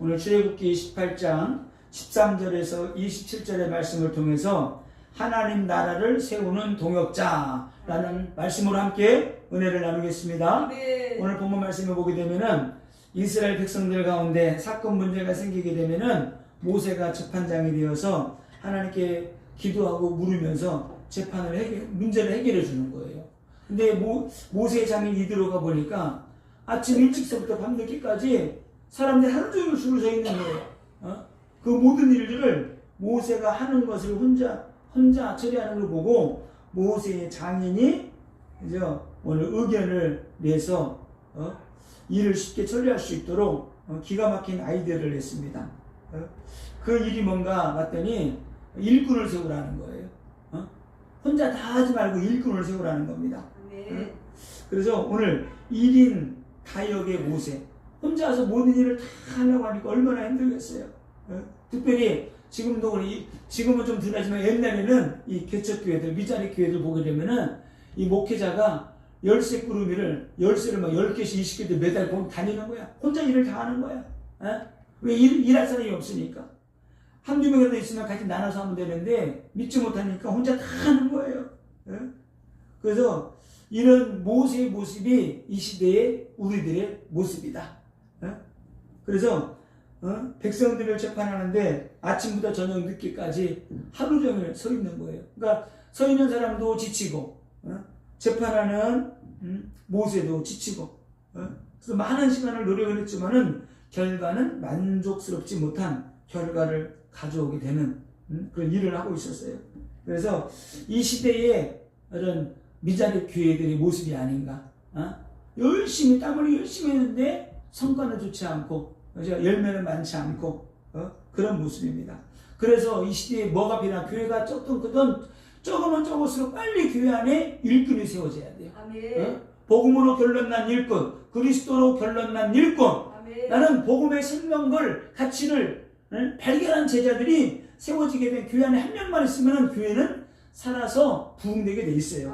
오늘 출애굽기 18장 13절에서 27절의 말씀을 통해서 하나님 나라를 세우는 동역자라는 말씀으로 함께 은혜를 나누겠습니다. 네. 오늘 본문 말씀을 보게 되면은 이스라엘 백성들 가운데 사건 문제가 생기게 되면은 모세가 재판장이 되어서 하나님께 기도하고 물으면서 문제를 해결해 주는 거예요. 근데 모세의 장인 이드로가 보니까 아침 일찍서부터 밤늦게까지 사람들이 하루 종일 줄을 서 있는 거예요. 그 모든 일들을 모세가 하는 것을 혼자 처리하는 걸 보고 모세의 장인이 이제 오늘 의견을 내서 일을 쉽게 처리할 수 있도록 기가 막힌 아이디어를 냈습니다. 그 일이 뭔가 봤더니 일꾼을 세우라는 거예요. 혼자 다 하지 말고 일꾼을 세우라는 겁니다. 네. 그래서 오늘 1인 다역의 모세, 혼자서 모든 일을 다 하려고 하니까 얼마나 힘들겠어요. 특별히 지금은 좀 덜하지만 옛날에는 이 개척교회들, 미자리 교회들 보게 되면은 이 목회자가 열쇠를 막 10개씩 20개들 매달 다니는 거야. 혼자 일을 다 하는 거야. 왜 일할 사람이 없으니까. 한두 명이라도 있으면 같이 나눠서 하면 되는데 믿지 못하니까 혼자 다 하는 거예요. 그래서 이런 모세의 모습이 이 시대의 우리들의 모습이다. 그래서 백성들을 재판하는데 아침부터 저녁 늦게까지 하루 종일 서 있는 거예요. 그러니까 서 있는 사람도 지치고 재판하는 모세도 지치고 그래서 많은 시간을 노력을 했지만은 결과는 만족스럽지 못한 결과를 가져오게 되는 그런 일을 하고 있었어요. 그래서 이 시대의 이런 미자립 교회들의 모습이 아닌가. 열심히 땀 흘리고 열심히 했는데 성과는 좋지 않고 열매는 많지 않고 그런 모습입니다. 그래서 이 시대에 뭐가 필요한 교회가 적든 크든 적으면 적을수록 빨리 교회 안에 일꾼이 세워져야 돼요. 복음으로 결론난 일꾼, 그리스도로 결론난 일꾼. 나는 복음의 생명걸 가치를 발견한 제자들이 세워지게 된 교회 안에 한 명만 있으면 교회는 살아서 부흥되게 돼 있어요.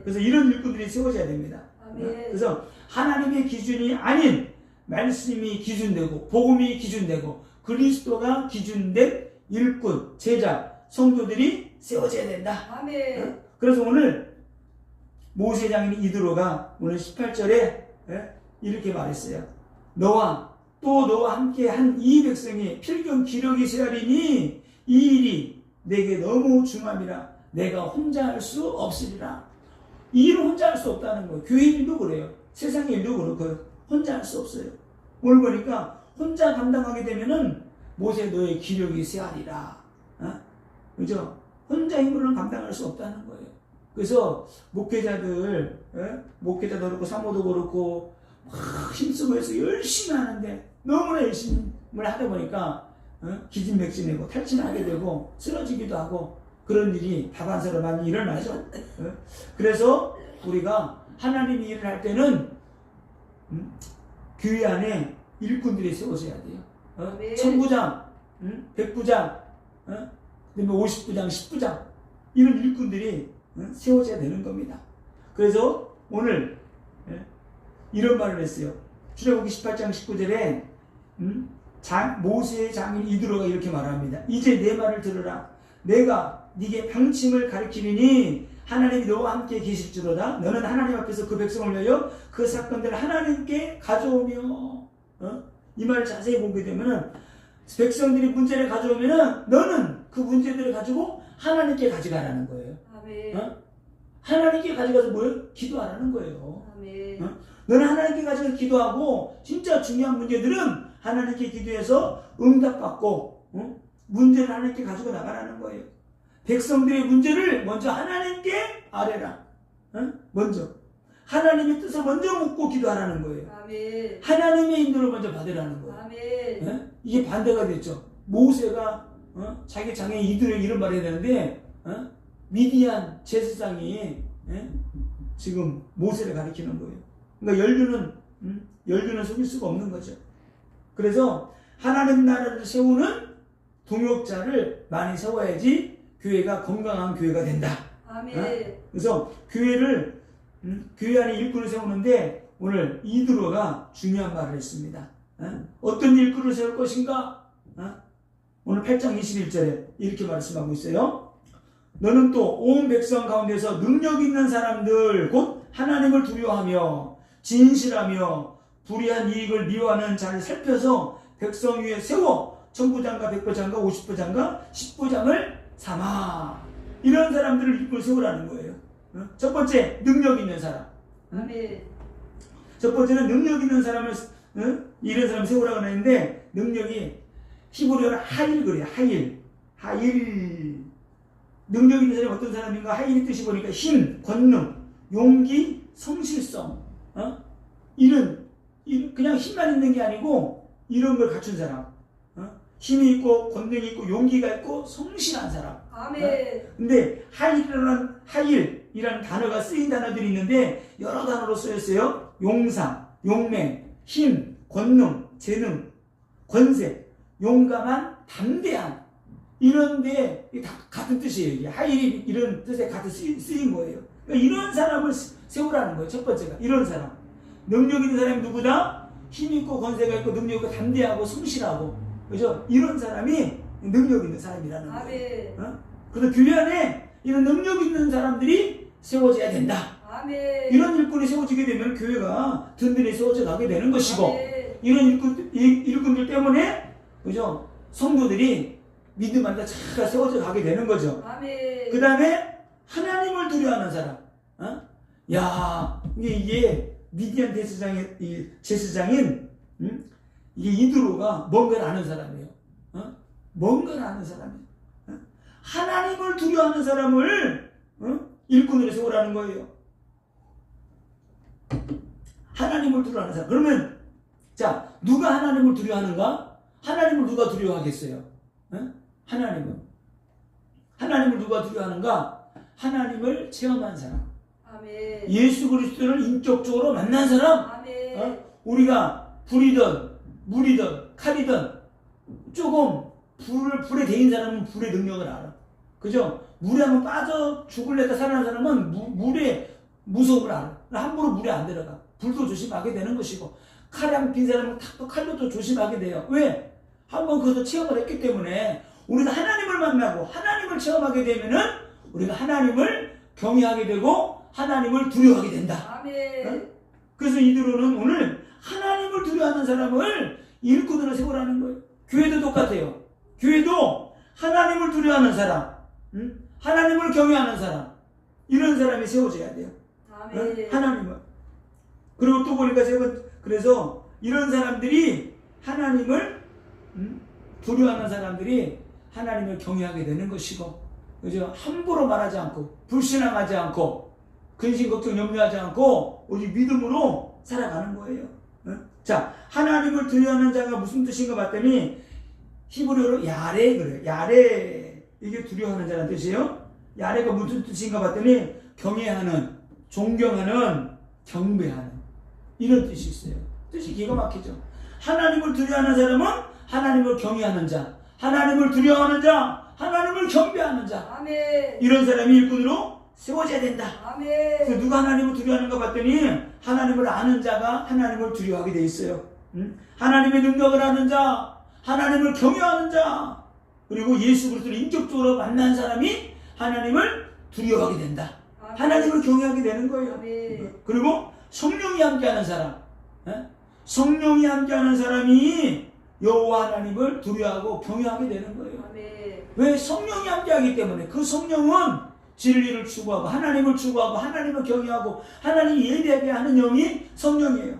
그래서 이런 일꾼들이 세워져야 됩니다. 그래서 하나님의 기준이 아닌 말씀이 기준되고 복음이 기준되고 그리스도가 기준된 일꾼, 제자, 성도들이 세워져야 된다. 그래서 오늘 모세 장인 이드로가 오늘 18절에 이렇게 말했어요. 너와 함께 한 이 백성이 필경 기력이 세하리니 이 일이 내게 너무 중함이라 내가 혼자 할 수 없으리라. 이 일을 혼자 할 수 없다는 거예요. 교회 일도 그래요. 세상의 일도 그렇고 혼자 할 수 없어요. 오늘 보니까 혼자 감당하게 되면은 모세 너의 기력이 세하리라. 그죠? 혼자 힘으로는 감당할 수 없다는 거예요. 그래서 목회자도 그렇고 사모도 그렇고 막 힘쓰고 해서 열심히 하는데 너무나 열심히 하다 보니까 기진맥진하고 탈진하게 되고 쓰러지기도 하고 그런 일이 다반사로 많이 일어나죠. 그래서 우리가 하나님이 일을 할 때는 교회 안에 일꾼들이 세워져야 돼요. 천부장, 백부장, 그다음에 50부장, 10부장 이런 일꾼들이 세워져야 되는 겁니다. 그래서 오늘 이런 말을 했어요. 출애굽기 18장 19절에 모세의 장인 이드로가 이렇게 말합니다. 이제 내 말을 들으라. 내가 네게 방침을 가르치리니 하나님이 너와 함께 계실지로다. 너는 하나님 앞에서 그 백성을 위하여 그 사건들을 하나님께 가져오며 이 말을 자세히 보게 되면은 백성들이 문제를 가져오면은 너는 그 문제들을 가지고 하나님께 가져가라는 거예요. 하나님께 가져가서 뭐예요? 기도하라는 거예요. 너는 하나님께 가져가서 기도하고 진짜 중요한 문제들은 하나님께 기도해서 응답받고 문제를 하나님께 가지고 나가라는 거예요. 백성들의 문제를 먼저 하나님께 아뢰라. 먼저 하나님의 뜻을 먼저 묻고 기도하라는 거예요. 하나님의 인도를 먼저 받으라는 거예요. 이게 반대가 됐죠. 모세가 자기 장인 이드로에게 이런 말을 해야 되는데 미디안 제사장이 지금 모세를 가리키는 거예요. 그러니까 연륜은 속일 수가 없는 거죠. 그래서 하나님 나라를 세우는 동역자를 많이 세워야지 교회가 건강한 교회가 된다. 그래서 교회 안에 일꾼을 세우는데 오늘 이드로가 중요한 말을 했습니다. 어떤 일꾼을 세울 것인가? 오늘 8장 21절에 이렇게 말씀하고 있어요. 너는 또 온 백성 가운데서 능력 있는 사람들 곧 하나님을 두려워하며 진실하며 불의한 이익을 미워하는 자를 살펴서 백성 위에 세워 천부장과 백부장과 50부장과 10부장을 삼아. 이런 사람들을 일꾼을 세우라는 거예요. 첫 번째, 능력 있는 사람. 아멘. 첫 번째는 능력 있는 사람을 이런 사람 세우라고 하는데, 능력이 히브리어로 하일 그래요. 하일. 능력 있는 사람이 어떤 사람인가? 하일의 뜻이 보니까 힘, 권능, 용기, 성실성. 이런 그냥 힘만 있는 게 아니고 이런 걸 갖춘 사람. 힘이 있고 권능이 있고 용기가 있고 성실한 사람. 아멘. 근데 하일이라는 단어가 쓰인 단어들이 있는데 여러 단어로 쓰였어요. 용사, 용맹, 힘, 권능, 재능, 권세, 용감한, 담대한. 이런데 다 같은 뜻이에요. 이게 하일이 이런 뜻에 같은 쓰인 거예요. 그러니까 이런 사람을 세우라는 거예요. 첫 번째가 이런 사람. 능력 있는 사람이 누구다? 힘 있고 권세가 있고 능력 있고 담대하고 성실하고, 그죠? 이런 사람이 능력 있는 사람이라는 거예요. 아멘. 그래서 교회 안에 이런 능력 있는 사람들이 세워져야 된다. 아멘. 이런 일꾼이 세워지게 되면 교회가 든든히 세워져 가게 되는 것이고, 아멘. 이런 일꾼들 때문에, 그죠? 성도들이 믿음 안에 잘 세워져 가게 되는 거죠. 아멘. 그 다음에 하나님을 두려워하는 사람. 야, 이게 미디안 제사장인 이게 이드로가 뭔가를 아는 사람이에요. 뭔가를 아는 사람이에요. 하나님을 두려워하는 사람을 일꾼으로 세우라는 거예요. 하나님을 두려워하는 사람. 그러면 자, 누가 하나님을 두려워하는가? 하나님을 누가 두려워하겠어요? 하나님을 누가 두려워하는가? 하나님을 체험한 사람. 아멘. 예수 그리스도를 인격적으로 만난 사람. 아멘. 우리가 불이든 물이든 칼이든 조금 불에 데인 사람은 불의 능력을 알아. 그죠? 물에 한번 빠져 죽을래다 살아난 사람은 물의 무서움을 알아. 함부로 물에 안 들어가. 불도 조심하게 되는 것이고, 칼에 한번 빈 사람은 또 칼도 또 조심하게 돼요. 왜? 한번 그것도 체험을 했기 때문에. 우리가 하나님을 만나고 하나님을 체험하게 되면은 우리가 하나님을 경외하게 되고 하나님을 두려워하게 된다. 아멘. 그래서 이들은 오늘 하나님을 두려워하는 사람을 일꾼으로 세우라는 거예요. 교회도 똑같아요. 교회도 하나님을 두려워하는 사람, 하나님을 경외하는 사람, 이런 사람이 세워져야 돼요. 아멘. 하나님을. 그리고 또 보니까 그래서 이런 사람들이 하나님을 두려워하는 사람들이 하나님을 경외하게 되는 것이고, 그죠? 함부로 말하지 않고 불신앙하지 않고 근심 걱정 염려하지 않고 오직 믿음으로 살아가는 거예요. 자, 하나님을 두려워하는 자가 무슨 뜻인가 봤더니 히브리어로 야레 그래요. 야레, 이게 두려워하는 자라는 뜻이에요. 야레가 무슨 뜻인가 봤더니 경외하는, 존경하는, 경배하는, 이런 뜻이 있어요. 뜻이 기가 막히죠. 하나님을 두려워하는 사람은 하나님을 경외하는 자, 하나님을 두려워하는 자, 하나님을 경배하는 자, 아멘. 이런 사람이 일꾼으로 세워져야 된다. 아멘. 그래서 누가 하나님을 두려워하는가 봤더니 하나님을 아는 자가 하나님을 두려워하게 돼 있어요. 하나님의 능력을 아는 자, 하나님을 경외하는 자, 그리고 예수 그리스도를 인격적으로 만난 사람이 하나님을 두려워하게 된다. 아멘. 하나님을 경외하게 되는 거예요. 아멘. 그리고 성령이 함께하는 사람, 성령이 함께하는 사람이 여호와 하나님을 두려워하고 경외하게 되는 거예요. 아멘. 왜? 성령이 함께하기 때문에. 그 성령은 진리를 추구하고 하나님을 추구하고 하나님을 경외하고 하나님 예배하게 하는 영이 성령이에요.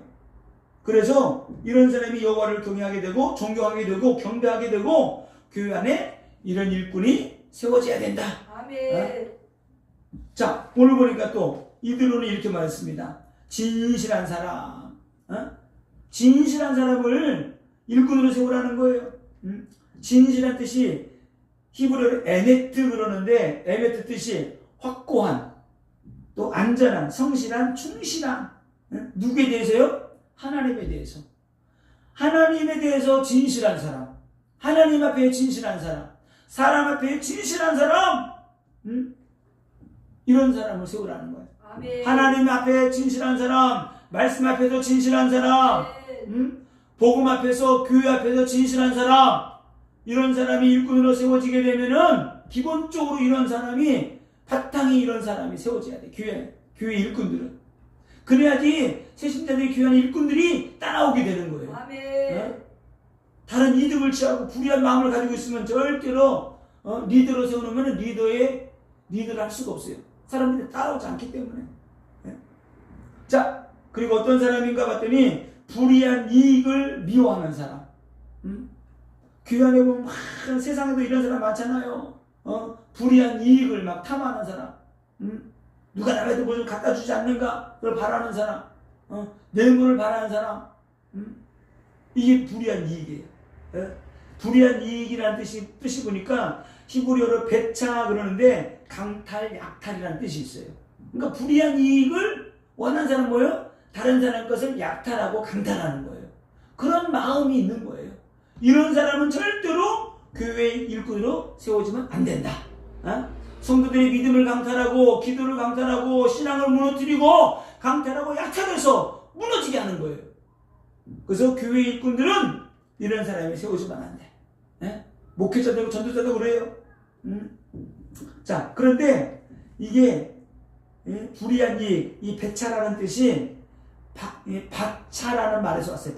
그래서 이런 사람이 여호와를 경외하게 되고 존경하게 되고 경배하게 되고 교회 안에 이런 일꾼이 세워져야 된다. 아멘. 자, 오늘 보니까 또 이들은 이렇게 말했습니다. 진실한 사람, 진실한 사람을 일꾼으로 세우라는 거예요. 진실한 뜻이 히브리어로 에메트 그러는데, 에메트 뜻이 확고한, 또 안전한, 성실한, 충실한. 누구에 대해서요? 하나님에 대해서. 하나님에 대해서 진실한 사람, 하나님 앞에 진실한 사람, 사람 앞에 진실한 사람, 이런 사람을 세우라는 거예요. 아멘. 하나님 앞에 진실한 사람, 말씀 앞에서 진실한 사람, 복음 앞에서, 교회 앞에서 진실한 사람, 이런 사람이 일꾼으로 세워지게 되면은 기본적으로 이런 사람이 바탕이 이런 사람이 세워져야 돼. 교회 일꾼들은. 그래야지 새신자들이 교회 안에 일꾼들이 따라오게 되는 거예요. 아멘. 다른 이득을 취하고 불의한 마음을 가지고 있으면 절대로 리더로 세워놓으면 리더를 할 수가 없어요. 사람들이 따라오지 않기 때문에. 자, 그리고 어떤 사람인가 봤더니 불의한 이익을 미워하는 사람. 교회 안에 보면 막 세상에도 이런 사람 많잖아요. 불의한 이익을 막 탐하는 사람. 누가 남한테 뭐 좀 갖다 주지 않는가? 그걸 바라는 사람. 뇌물을 바라는 사람. 이게 불의한 이익이에요. 불의한 이익이라는 뜻이 보니까 히브리어로 배차 그러는데 강탈, 약탈이라는 뜻이 있어요. 그러니까 불의한 이익을 원하는 사람 뭐예요? 다른 사람 것을 약탈하고 강탈하는 거예요. 그런 마음이 있는 거예요. 이런 사람은 절대로 교회 일꾼으로 세워지면 안 된다. 성도들의 믿음을 강탈하고 기도를 강탈하고 신앙을 무너뜨리고 강탈하고 약탈해서 무너지게 하는 거예요. 그래서 교회 일꾼들은 이런 사람이 세워지면 안 돼. 목회자도 전도자도 그래요. 자, 그런데 이게 불의한 이익, 이 배차라는 뜻이 바차라는 말에서 왔어요.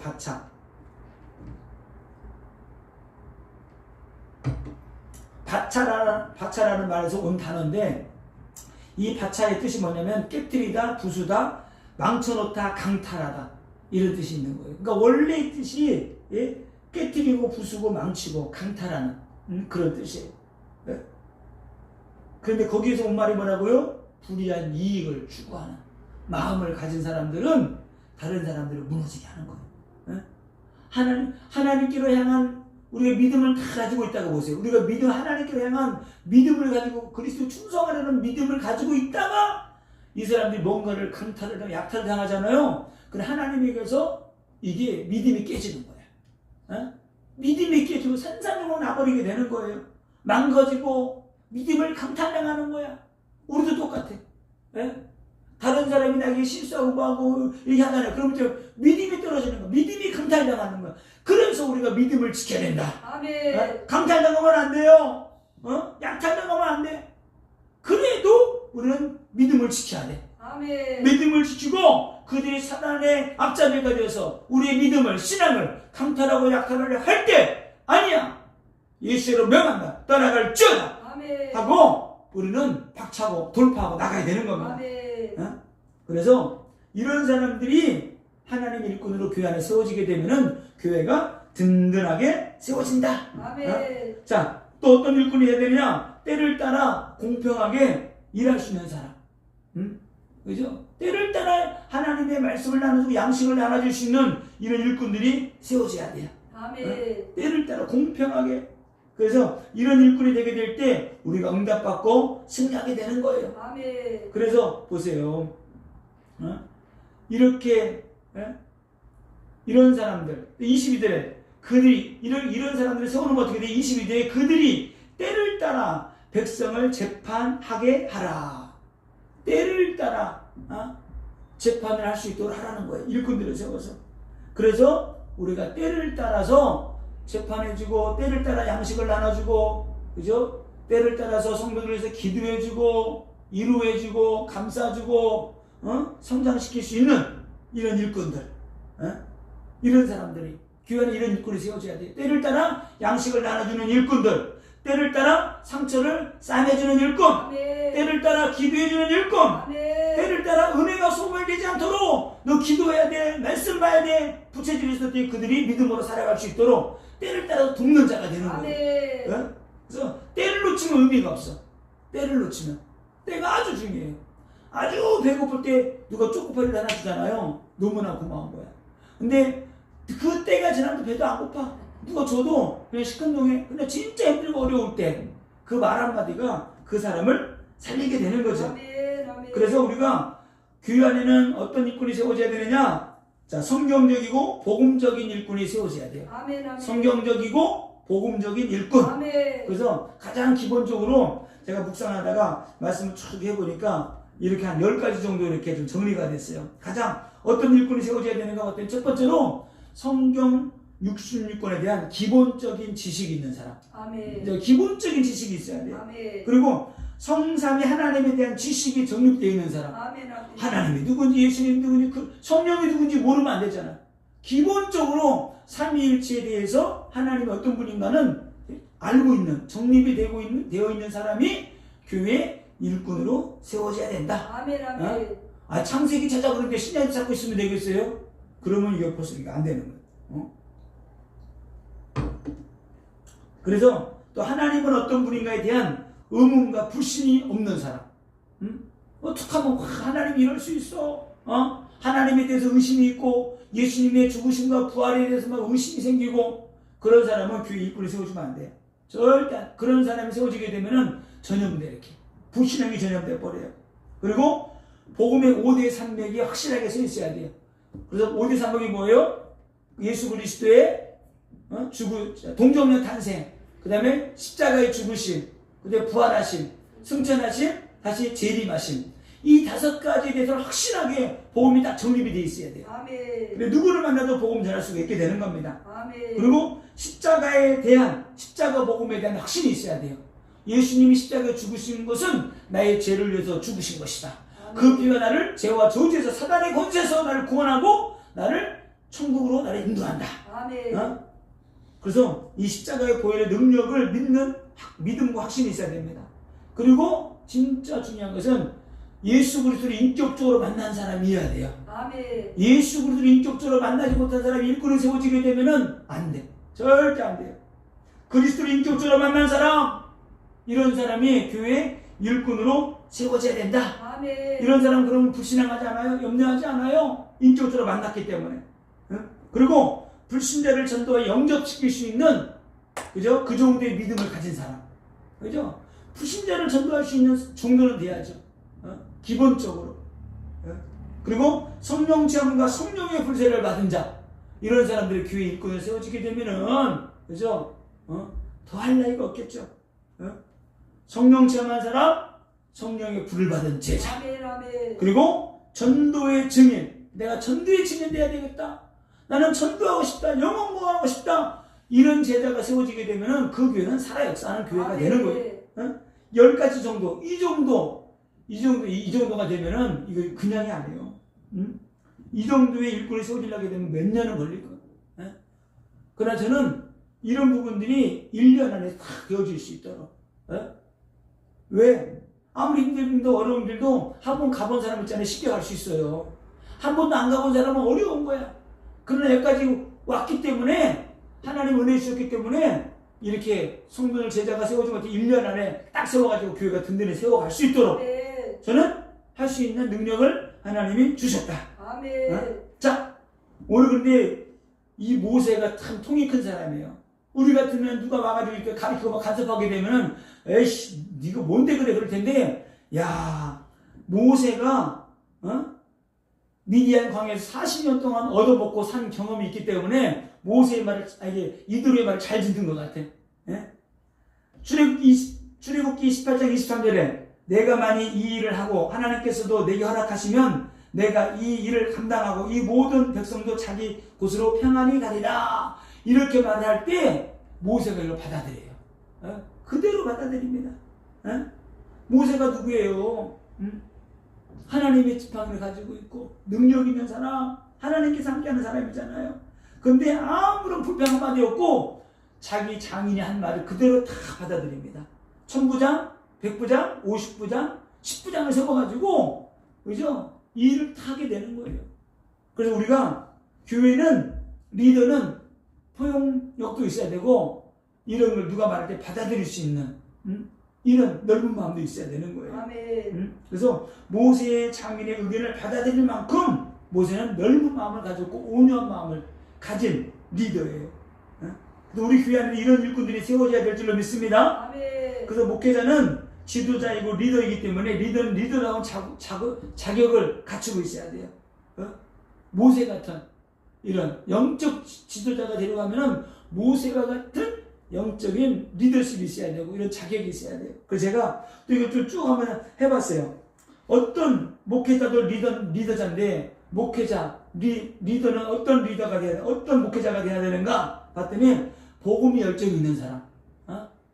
바차라는 말에서 온 단어인데, 이 바차의 뜻이 뭐냐면 깨뜨리다, 부수다, 망쳐놓다, 강탈하다, 이런 뜻이 있는 거예요. 그러니까 원래 뜻이 깨뜨리고 부수고 망치고 강탈하는 그런 뜻이에요. 그런데 거기에서 온 말이 뭐라고요? 불의한 이익을 추구하는 마음을 가진 사람들은 다른 사람들을 무너지게 하는 거예요. 하나님께로 향한 우리가 믿음을 다 가지고 있다고 보세요. 우리가 하나님께로 향한 믿음을 가지고 그리스도 충성하려는 믿음을 가지고 있다가 이 사람들이 뭔가를 강탈을 하고 약탈을 당하잖아요. 그래 하나님에게서 이게 믿음이 깨지는 거예요. 믿음이 깨지고 산산조각 나버리게 되는 거예요. 망가지고 믿음을 강탈당하는 거야. 우리도 똑같아. 다른 사람이 나에게 실수하고 뭐하고 이렇게 하잖아요. 그러면 좀 믿음이 떨어지는 거야. 믿음이 강탈당하는 거야. 그래서 우리가 믿음을 지켜야 된다. 아멘. 강탈당하면 안 돼요. 약탈당하면 안 돼. 그래도 우리는 믿음을 지켜야 돼. 아멘. 믿음을 지키고 그들이 사단의 앞잡이가 되어서 우리의 믿음을, 신앙을 강탈하고 약탈하려 할 때 아니야. 예수로 명한다. 떠나갈지어다. 아멘. 하고 우리는 박차고 돌파하고 나가야 되는 겁니다. 아멘. 그래서 이런 사람들이 하나님 일꾼으로 교회 안에 세워지게 되면은 교회가 든든하게 세워진다. 아멘. 자, 또 어떤 일꾼이 해야 되느냐? 때를 따라 공평하게 일할 수 있는 사람. 그죠? 때를 따라 하나님의 말씀을 나눠주고 양식을 나눠줄 수 있는 이런 일꾼들이 세워져야 돼요. 아멘. 때를 따라 공평하게. 그래서 이런 일꾼이 되게 될 때 우리가 응답받고 승리하게 되는 거예요. 아멘. 그래서 보세요. 이렇게 이런 사람들 22절에 그들이 이런 사람들을 세우는 어떻게 돼? 22절에 그들이 때를 따라 백성을 재판하게 하라. 때를 따라 재판을 할 수 있도록 하라는 거예요. 일꾼들을 세워서. 그래서 우리가 때를 따라서 재판해주고 때를 따라 양식을 나눠주고, 그죠? 때를 따라서 성도들을 위해서 기도해주고 위로해주고 감싸주고 성장시킬 수 있는 이런 일꾼들, 이런 사람들이 교회 안에 이런 일꾼이 세워져야 돼요. 때를 따라 양식을 나눠주는 일꾼들, 때를 따라 상처를 싸매주는 일꾼, 아멘. 때를 따라 기도해주는 일꾼, 아멘. 때를 따라 은혜가 소멸되지 않도록 너 기도해야 돼, 말씀 봐야 돼, 부채질에서 그들이 믿음으로 살아갈 수 있도록 때를 따라 돕는 자가 되는 거예요. 아멘. 그래서 때를 놓치면 의미가 없어. 때를 놓치면. 때가 아주 중요해요. 아주 배고플 때 누가 초코파이를 하나 주잖아요. 너무나 고마운 거야. 근데 그 때가 지나면 배도 안 고파. 누가 줘도 그냥 시큰둥해. 근데 진짜 힘들고 어려울 때 그 말 한마디가 그 사람을 살리게 되는 거죠. 아멘. 아멘. 그래서 우리가 교회 안에는 어떤 일꾼이 세워져야 되느냐? 자, 성경적이고 복음적인 일꾼이 세워져야 돼요. 아멘. 아멘. 성경적이고 복음적인 일꾼. 아멘. 그래서 가장 기본적으로 제가 묵상하다가 말씀을 쭉 해보니까 이렇게 한 10가지 정도 이렇게 좀 정리가 됐어요. 가장 어떤 일꾼이 세워져야 되는가 봤더니 첫 번째로 성경 66권에 대한 기본적인 지식이 있는 사람. 아멘. 기본적인 지식이 있어야 돼요. 아멘. 그리고 성삼위 하나님에 대한 지식이 정립되어 있는 사람. 아멘. 아멘. 하나님이 누군지, 예수님이 누군지, 그 성령이 누군지 모르면 안 되잖아. 기본적으로 삼위일체에 대해서 하나님이 어떤 분인가는 알고 있는, 정립이 되어 있는 사람이 교회 일꾼으로 세워져야 된다. 아멘. 아멘. 창세기 찾아보는데 신약 찾고 있으면 되겠어요? 그러면 이게 벌써 이게 안 되는 거예요. 그래서 또 하나님은 어떤 분인가에 대한 의문과 불신이 없는 사람. 어떻게 하면 하나님이 이럴 수 있어? 하나님에 대해서 의심이 있고 예수님의 죽으심과 부활에 대해서 막 의심이 생기고 그런 사람은 교회 일꾼을 세워주면 안 돼요. 절대 그런 사람이 세워지게 되면은 전염돼 이렇게 불신앙이 전염돼 버려요. 그리고 복음의 5대 산맥이 확실하게 서 있어야 돼요. 그래서 5대 산맥이 뭐예요? 예수 그리스도의 동정녀 탄생, 그 다음에 십자가의 죽으심, 그 다음에 부활하심, 승천하심, 다시 재림하심. 이 5가지에 대해서 확실하게 복음이 딱 정립이 되어 있어야 돼요. 아멘. 누구를 만나도 복음 전할 수가 있게 되는 겁니다. 아멘. 그리고 십자가에 대한, 십자가 복음에 대한 확신이 있어야 돼요. 예수님이 십자가에 죽으신 것은 나의 죄를 위해서 죽으신 것이다. 아멘. 그 피가 나를 죄와 저주에서 사단의 권세에서 나를 구원하고 나를 천국으로 나를 인도한다. 아멘. 그래서 이 십자가의 보혈의 능력을 믿는 믿음과 확신이 있어야 됩니다. 그리고 진짜 중요한 것은 예수 그리스도를 인격적으로 만난 사람이어야 돼요. 아멘. 예수 그리스도를 인격적으로 만나지 못한 사람이 일꾼을 세워지게 되면은 안 돼. 절대 안 돼요. 그리스도를 인격적으로 만난 사람, 이런 사람이 교회 일꾼으로 세워져야 된다. 아멘. 이런 사람 그러면 불신앙하지 않아요? 염려하지 않아요? 인격적으로 만났기 때문에. 그리고 불신자를 전도와 영접시킬 수 있는, 그죠? 그 정도의 믿음을 가진 사람. 그죠? 불신자를 전도할 수 있는 정도는 돼야죠. 기본적으로. 그리고 성령 체험과 성령의 불세를 받은 자, 이런 사람들이 교회 일꾼을 세워지게 되면은, 그죠? 더 할 나위가 없겠죠. 성령 체험한 사람, 성령의 불을 받은 제자. 아멘. 아멘. 그리고 전도의 증인. 내가 전도의 증인 돼야 되겠다. 나는 전도하고 싶다. 영혼 모험하고 싶다. 이런 제자가 세워지게 되면은 그 교회는 살아 역사하는 교회가 아멘. 되는 거예요. 10가지 정도, 이 정도가 되면은 이거 그냥이 아니에요. 이 정도의 일꾼을 세워지려게 되면 몇 년은 걸릴 거예요. 그러나 저는 이런 부분들이 1년 안에 다 되어질 수 있도록. 왜? 아무리 힘들도 어려운 길도 한 번 가본 사람 있잖아요. 쉽게 갈 수 있어요. 한 번도 안 가본 사람은 어려운 거야. 그러나 여기까지 왔기 때문에, 하나님 은혜 주셨기 때문에 이렇게 성도들 제자가 세워진 것도 1년 안에 딱 세워가지고 교회가 든든히 세워갈 수 있도록 아멘. 저는 할 수 있는 능력을 하나님이 주셨다. 아멘. 자, 오늘 근데 이 모세가 참 통이 큰 사람이에요. 우리 같으면 누가 와가지고 이렇게 가르치고 막 간섭하게 되면은, 에이씨, 니가 뭔데 그래, 그럴 텐데, 야, 모세가, 미디안 광야에서 40년 동안 얻어먹고 산 경험이 있기 때문에, 모세의 말을, 이드로의 말을 잘 듣는 것 같아. 출애굽기 28장 23절에, 내가 만일 이 일을 하고, 하나님께서도 내게 허락하시면, 내가 이 일을 감당하고, 이 모든 백성도 자기 곳으로 평안히 가리라. 이렇게 말할 때 모세가 이걸 받아들여요. 그대로 받아들입니다. 모세가 누구예요? 하나님의 지팡이를 가지고 있고 능력 있는 사람, 하나님께서 함께하는 사람이잖아요. 근데 아무런 불평 한마디 없고 자기 장인이 한 말을 그대로 다 받아들입니다. 1000부장, 100부장, 50부장, 10부장을 세워가지고, 그죠? 이 일을 다 하게 되는 거예요. 그래서 우리가 교회는, 리더는 포용력도 있어야 되고 이런 걸 누가 말할 때 받아들일 수 있는 이런 넓은 마음도 있어야 되는 거예요. 아멘. 그래서 모세의 장인의 의견을 받아들일 만큼 모세는 넓은 마음을 가졌고 온유한 마음을 가진 리더예요. 그래서 우리 교회 안에 이런 일꾼들이 세워져야 될 줄로 믿습니다. 아멘. 그래서 목회자는 지도자이고 리더이기 때문에 리더는 리더다운 자격을 갖추고 있어야 돼요. 모세 같은 이런 영적 지도자가 되려가면은 모세와 같은 영적인 리더십이 있어야 되고 이런 자격이 있어야 돼요. 그래서 제가 또 이거 쭉 한번 해봤어요. 어떤 목회자도 리더자인데 목회자 리더는 어떤 리더가 돼야 돼? 어떤 목회자가 돼야 되는가? 봤더니 복음이 열정이 있는 사람.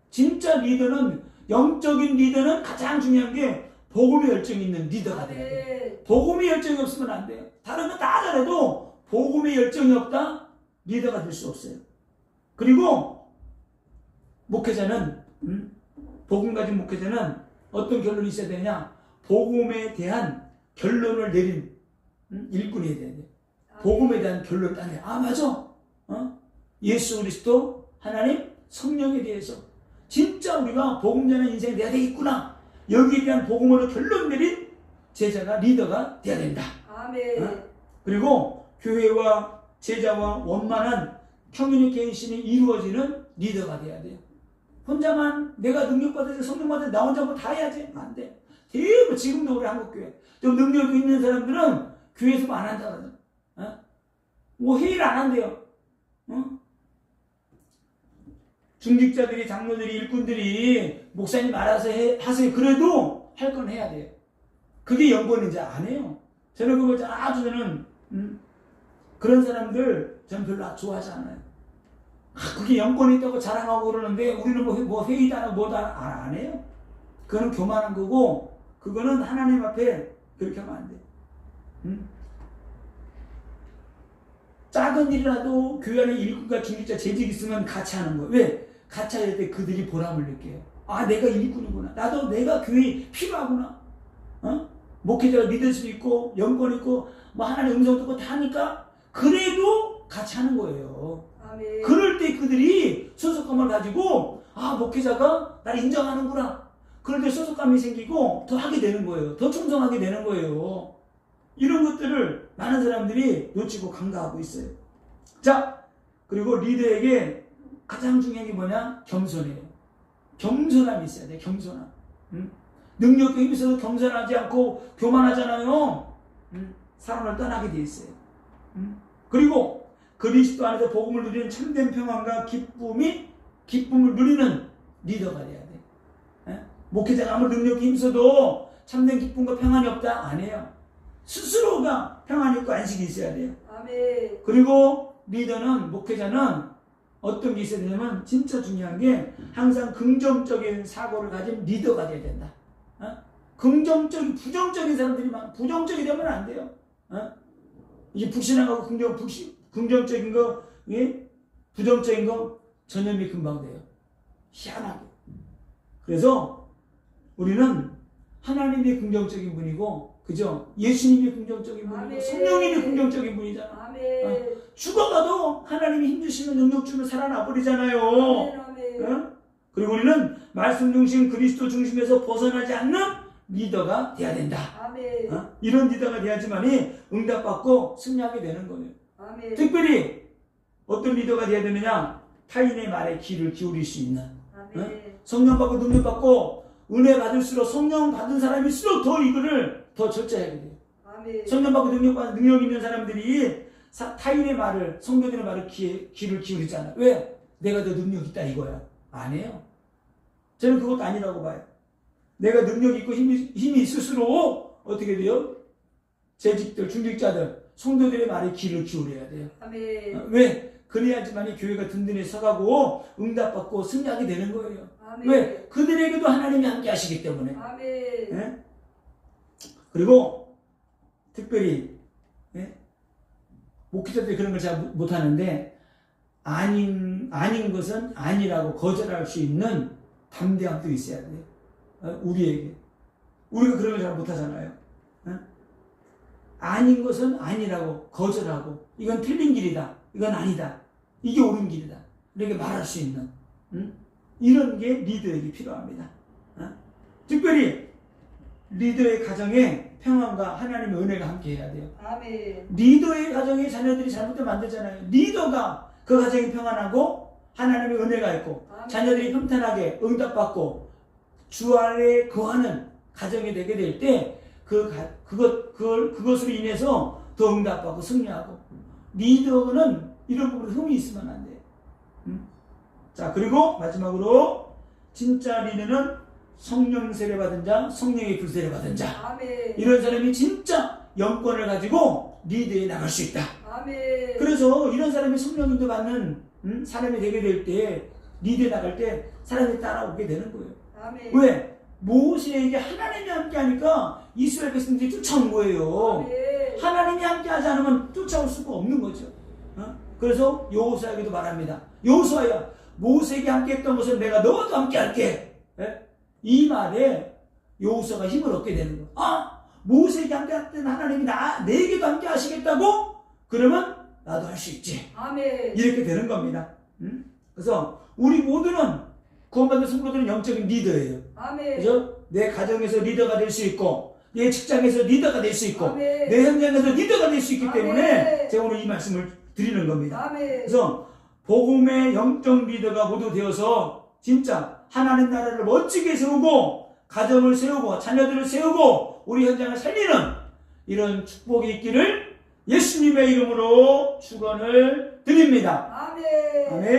진짜 리더는, 영적인 리더는 가장 중요한 게 복음이 열정이 있는 리더가 돼야 돼. 복음이 열정이 없으면 안 돼요. 다른 거 다 잘해도 복음의 열정이 없다? 리더가 될 수 없어요. 그리고 목회자는, 복음 가진 목회자는 어떤 결론이 있어야 되냐? 복음에 대한 결론을 내린 일꾼이 돼야 돼. 복음에 대한 결론을 따내. 아, 맞아. 예수 그리스도, 하나님, 성령에 대해서 진짜 우리가 복음 전한 인생이 돼야 되겠구나. 여기에 대한 복음으로 결론 내린 제자가, 리더가 돼야 된다. 아멘. 그리고 교회와 제자와 원만한 커뮤니케이션이 이루어지는 리더가 돼야 돼요. 혼자만 내가 능력받아서 성령받아서 나 혼자 뭐 다 해야지? 안 돼. 대부분 지금도 우리 한국교회 좀 능력 있는 사람들은 교회에서 뭐 안 한다 그러죠. 뭐 회의를 안 한대요. 중직자들이, 장로들이, 일꾼들이 목사님 알아서 하세요. 그래도 할 건 해야 돼요. 그게 연번인지 안 해요. 저는 그거 아주 저는 그런 사람들 저는 별로 좋아하지 않아요. 그게 연권이 있다고 자랑하고 그러는데 우리는 뭐 회의도 안 하고 뭐도 안 해요. 그거는 교만한 거고, 그거는 하나님 앞에 그렇게 하면 안 돼. 작은 일이라도 교회 안에 일꾼과 중직자 재직이 있으면 같이 하는 거예요. 왜? 같이 할 때 그들이 보람을 느껴요. 아, 내가 일꾼이구나. 나도 내가 교회에 필요하구나. 목회자가 믿을 수 있고, 연권 있고, 뭐 하나님의 음성 듣고 다 하니까 그래도 같이 하는 거예요. 아멘. 그럴 때 그들이 소속감을 가지고, 아, 목회자가 나를 인정하는구나. 그럴 때 소속감이 생기고 더 하게 되는 거예요. 더 충성하게 되는 거예요. 이런 것들을 많은 사람들이 놓치고 간과하고 있어요. 자, 그리고 리더에게 가장 중요한 게 뭐냐? 겸손이에요. 겸손함이 있어야 돼. 겸손함. 능력도 힘이 있어도 겸손하지 않고 교만하잖아요. 사람을 떠나게 돼 있어요. 그리고 그리스도 안에서 복음을 누리는 참된 평안과 기쁨을 누리는 리더가 돼야 돼. 목회자가 아무리 능력이 힘써도 참된 기쁨과 평안이 없다? 아니에요. 스스로가 평안이 있고 안식이 있어야 돼요. 아멘. 그리고 리더는, 목회자는 어떤 게 있어야 되냐면, 진짜 중요한 게 항상 긍정적인 사고를 가진 리더가 돼야 된다. 부정적인 사람들이 부정적이 되면 안 돼요. 이게 불신하고 긍정적인 거, 예? 부정적인 거 전염이 금방 돼요. 희한하게. 그래서 우리는 하나님이 긍정적인 분이고, 그죠? 예수님이 긍정적인 분이고, 아멘. 성령님이 긍정적인 분이잖아. 아멘. 죽어가도 하나님이 힘주시면 능력 주면 살아나 버리잖아요. 아멘. 아멘. 그리고 우리는 말씀 중심, 그리스도 중심에서 벗어나지 않는 리더가 돼야 된다. 아멘. 이런 리더가 돼야지만이 응답받고 승리하게 되는 거예요. 아멘. 특별히 어떤 리더가 돼야 되느냐? 타인의 말에 귀를 기울일 수 있는. 아멘. 성령 받고 능력 받고 은혜 받을수록, 성령 받은 사람일수록 더 이거를 더 절제하게 돼요. 아멘. 성령 받고 능력 있는 사람들이 타인의 말을, 성도들의 말을 귀를 기울이잖아요. 왜? 내가 더 능력 있다 이거야. 아니에요. 저는 그것도 아니라고 봐요. 내가 능력 있고 힘이 있을수록 어떻게 돼요? 재직들, 중직자들, 성도들의 말에 귀를 기울여야 돼요. 아멘. 왜? 그래야지만이 교회가 든든히 서가고 응답받고 승리하게 되는 거예요. 아멘. 왜? 그들에게도 하나님이 함께 하시기 때문에. 아멘. 예? 그리고 특별히 목회자들이 그런 걸 잘 못하는데, 아닌 것은 아니라고 거절할 수 있는 담대함도 있어야 돼요. 우리에게. 우리가 그런 걸 잘 못하잖아요. 아닌 것은 아니라고 거절하고, 이건 틀린 길이다, 이건 아니다, 이게 옳은 길이다, 이렇게 말할 수 있는 이런 게 리더에게 필요합니다. 특별히 리더의 가정에 평안과 하나님의 은혜가 함께 해야 돼요. 아멘. 리더의 가정에 자녀들이 잘못되면 안 되잖아요. 리더가 그 가정이 평안하고 하나님의 은혜가 있고 자녀들이 평탄하게 응답받고 주 안에 거하는 가정이 되게 될 때 그것으로 인해서 더 응답받고 승리하고, 리더는 이런 부분에 흠이 있으면 안 돼요. 자, 그리고 마지막으로 진짜 리더는 성령 세례 받은 자, 성령의 불세례 받은 자. 아멘. 이런 사람이 진짜 영권을 가지고 리드해 나갈 수 있다. 아멘. 그래서 이런 사람이 성령님도 받는 사람이 되게 될 때, 리드해 나갈 때 사람이 따라오게 되는 거예요. 아멘. 왜? 모세에게 하나님이 함께 하니까 이스라엘 백성들이 쫓아온 거예요. 아멘. 하나님이 함께 하지 않으면 쫓아올 수가 없는 거죠. 그래서 여호수아에게도 말합니다. 여호수아야, 모세에게 함께 했던 것은 내가 너와도 함께 할게. 예? 이 말에 여호수아가 힘을 얻게 되는 거예요. 아, 모세에게 함께 했던 하나님이 내게도 함께 하시겠다고? 그러면 나도 할 수 있지. 아멘. 이렇게 되는 겁니다. 그래서 우리 모두는 구원받은 성도들은 영적인 리더예요. 아멘. 그죠? 내 가정에서 리더가 될 수 있고, 내 직장에서 리더가 될 수 있고, 아멘. 내 현장에서 리더가 될 수 있기 때문에 아멘. 제가 오늘 이 말씀을 드리는 겁니다. 아멘. 그래서 복음의 영적 리더가 모두 되어서 진짜 하나님 나라를 멋지게 세우고, 가정을 세우고, 자녀들을 세우고, 우리 현장을 살리는 이런 축복이 있기를 예수님의 이름으로 축원을 드립니다. 아멘. 아멘.